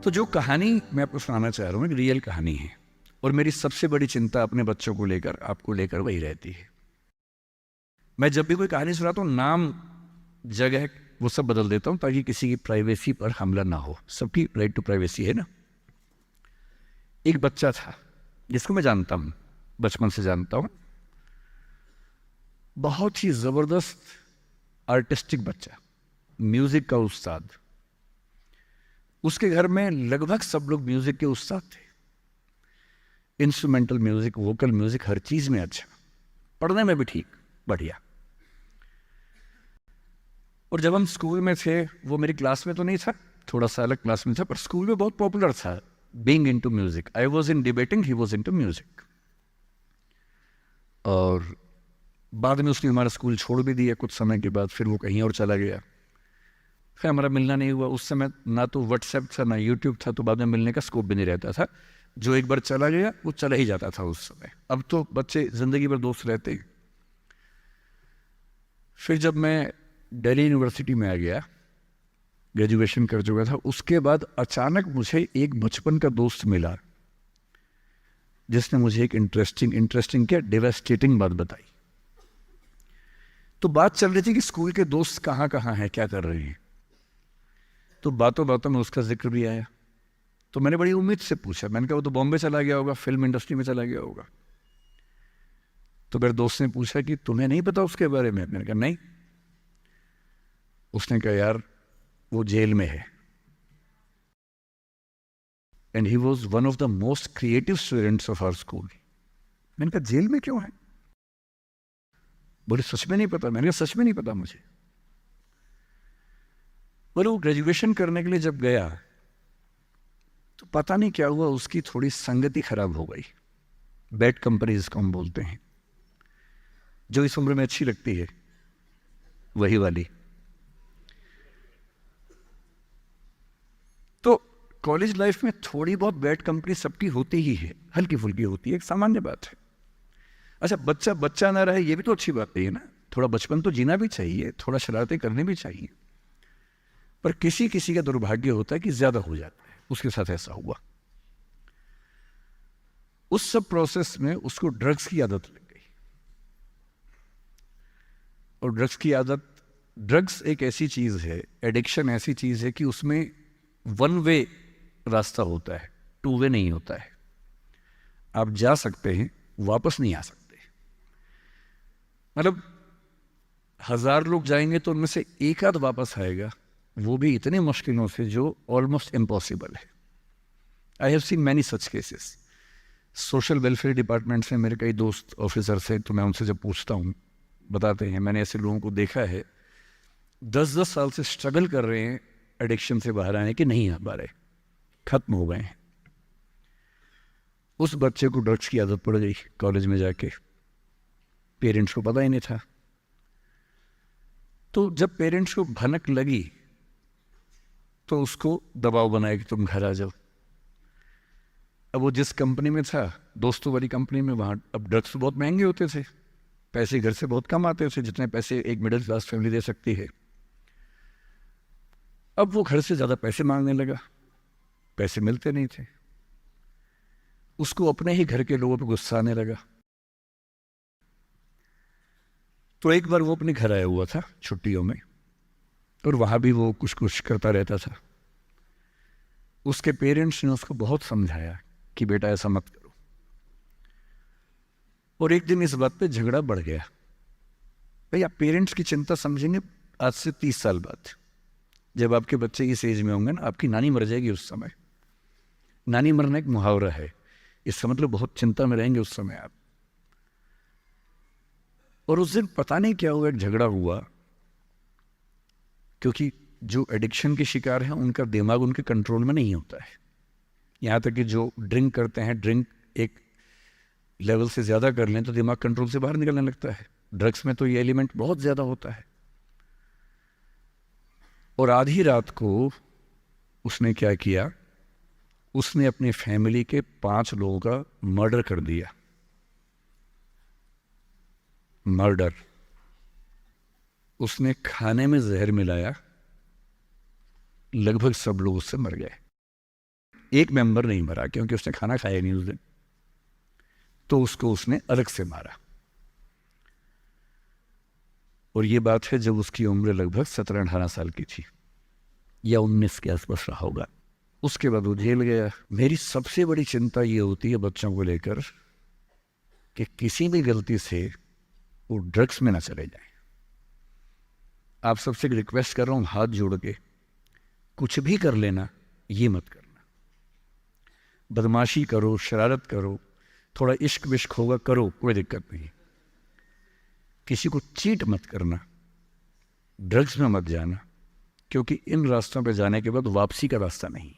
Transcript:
तो जो कहानी मैं आपको सुनाना चाह रहा हूँ एक रियल कहानी है और मेरी सबसे बड़ी चिंता अपने बच्चों को लेकर आपको लेकर वही रहती है। मैं जब भी कोई कहानी सुनाता हूँ नाम जगह वो सब बदल देता हूँ ताकि किसी की प्राइवेसी पर हमला ना हो। सबकी राइट टू प्राइवेसी है ना। एक बच्चा था जिसको मैं जानता हूँ, बचपन से जानता हूँ, बहुत ही जबरदस्त आर्टिस्टिक बच्चा, म्यूजिक का उस्ताद। उसके घर में लगभग सब लोग म्यूजिक के उस्ताद थे, इंस्ट्रूमेंटल म्यूजिक, वोकल म्यूजिक, हर चीज में अच्छा, पढ़ने में भी ठीक, बढ़िया। और जब हम स्कूल में थे, वो मेरी क्लास में तो नहीं था, थोड़ा सा अलग क्लास में था, पर स्कूल में बहुत पॉपुलर था being into music. I was in debating, he was into music. और बाद में उसने हमारा स्कूल छोड़ भी दिया कुछ समय के बाद, फिर वो कहीं और चला गया, फिर हमारा मिलना नहीं हुआ। उस समय ना तो व्हाट्सएप था ना यूट्यूब था, तो बाद में मिलने का स्कोप भी नहीं रहता था। जो एक बार चला गया वो चला ही जाता था उस समय। अब तो बच्चे जिंदगी भर दोस्त रहते हैं। फिर जब मैं दिल्ली यूनिवर्सिटी में आ गया, ग्रेजुएशन कर चुका था, उसके बाद अचानक मुझे एक बचपन का दोस्त मिला जिसने मुझे एक इंटरेस्टिंग क्या डिवास्टेटिंग बात बताई। तो बात चल रही थी कि स्कूल के दोस्त कहाँ कहाँ हैं, क्या कर रहे हैं। तो बातों बातों में उसका जिक्र भी आया। तो मैंने बड़ी उम्मीद से पूछा, मैंने कहा वो तो बॉम्बे चला गया होगा, फिल्म इंडस्ट्री में चला गया होगा। तो मेरे दोस्त ने पूछा कि तुम्हें नहीं पता उसके बारे में? मैंने कहा नहीं। उसने कहा यार वो जेल में है, and he was one of the most creative students of our school. मैंने कहा जेल में क्यों है? बोले सच में नहीं पता। मैंने कहा सच में नहीं पता मुझे। बोले वो ग्रेजुएशन करने के लिए जब गया तो पता नहीं क्या हुआ, उसकी थोड़ी संगति खराब हो गई। बैड कंपनी जिसको हम बोलते हैं, जो इस उम्र में अच्छी लगती है, वही वाली। तो कॉलेज लाइफ में थोड़ी बहुत बैड कंपनी सबकी होती ही है, हल्की फुल्की होती है, एक सामान्य बात है। अच्छा, बच्चा बच्चा ना रहे ये भी तो अच्छी बात नहीं है ना। थोड़ा बचपन तो जीना भी चाहिए, थोड़ा शरारतें करनी भी चाहिए। पर किसी किसी का दुर्भाग्य होता है कि ज्यादा हो जाता है, उसके साथ ऐसा हुआ। उस सब प्रोसेस में उसको ड्रग्स की आदत लग गई। और ड्रग्स एक ऐसी चीज है, एडिक्शन ऐसी चीज है कि उसमें वन वे रास्ता होता है, टू वे नहीं होता है। आप जा सकते हैं, वापस नहीं आ सकते। मतलब 1000 लोग जाएंगे तो उनमें से एक आध वापस आएगा, वो भी इतने मुश्किलों से जो ऑलमोस्ट इम्पॉसिबल है। I have seen many such cases. Social welfare department से मेरे कई दोस्त ऑफिसर से, तो मैं उनसे जब पूछता हूँ बताते हैं, मैंने ऐसे लोगों को देखा है 10-10 साल से स्ट्रगल कर रहे हैं एडिक्शन से बाहर आने के, नहीं आ पा रहे, खत्म हो गए हैं। उस बच्चे को ड्रग्स की आदत पड़ गई कॉलेज में जाके, पेरेंट्स को पता ही नहीं था। तो जब पेरेंट्स को भनक लगी तो उसको दबाव बनाया कि तुम घर आ जाओ। अब वो जिस कंपनी में था, दोस्तों वाली कंपनी में, वहाँ अब ड्रग्स बहुत महंगे होते थे, पैसे घर से बहुत कम आते थे, जितने पैसे एक मिडिल क्लास फैमिली दे सकती है। अब वो घर से ज़्यादा पैसे मांगने लगा, पैसे मिलते नहीं थे। उसको अपने ही घर के लोगों पर गुस्सा आने लगा। तो एक बार वो अपने घर आया हुआ था छुट्टियों में, और वहाँ भी वो कुछ कुछ करता रहता था। उसके पेरेंट्स ने उसको बहुत समझाया कि बेटा ऐसा मत करो। और एक दिन इस बात पे झगड़ा बढ़ गया। भाई आप पेरेंट्स की चिंता समझेंगे आज से 30 साल बाद, जब आपके बच्चे इस एज में होंगे ना, आपकी नानी मर जाएगी उस समय। नानी मरना एक मुहावरा है, इसका मतलब बहुत चिंता में रहेंगे उस समय आप। और उस दिन पता नहीं क्या हुआ, एक झगड़ा हुआ, क्योंकि जो एडिक्शन के शिकार हैं उनका दिमाग उनके कंट्रोल में नहीं होता है। यहाँ तक कि जो ड्रिंक करते हैं, ड्रिंक एक लेवल से ज़्यादा कर लें तो दिमाग कंट्रोल से बाहर निकलने लगता है। ड्रग्स में तो ये एलिमेंट बहुत ज़्यादा होता है। और आधी रात को उसने क्या किया, उसने अपनी फैमिली के 5 लोगों का मर्डर कर दिया। मर्डर। उसने खाने में जहर मिलाया, लगभग सब लोग उससे मर गए। एक मेंबर नहीं मरा क्योंकि उसने खाना खाया नहीं उस दिन, तो उसको उसने अलग से मारा। और ये बात है जब उसकी उम्र लगभग 17-18 साल की थी या 19 के आसपास रहा होगा। उसके बाद वो जेल गया। मेरी सबसे बड़ी चिंता ये होती है बच्चों को लेकर कि किसी भी गलती से वो ड्रग्स में ना चले जाए। आप सबसे रिक्वेस्ट कर रहा हूँ हाथ जोड़ के, कुछ भी कर लेना, ये मत करना। बदमाशी करो, शरारत करो, थोड़ा इश्क विश्क होगा करो, कोई दिक्कत नहीं। किसी को चीट मत करना, ड्रग्स में मत जाना, क्योंकि इन रास्तों पे जाने के बाद वापसी का रास्ता नहीं।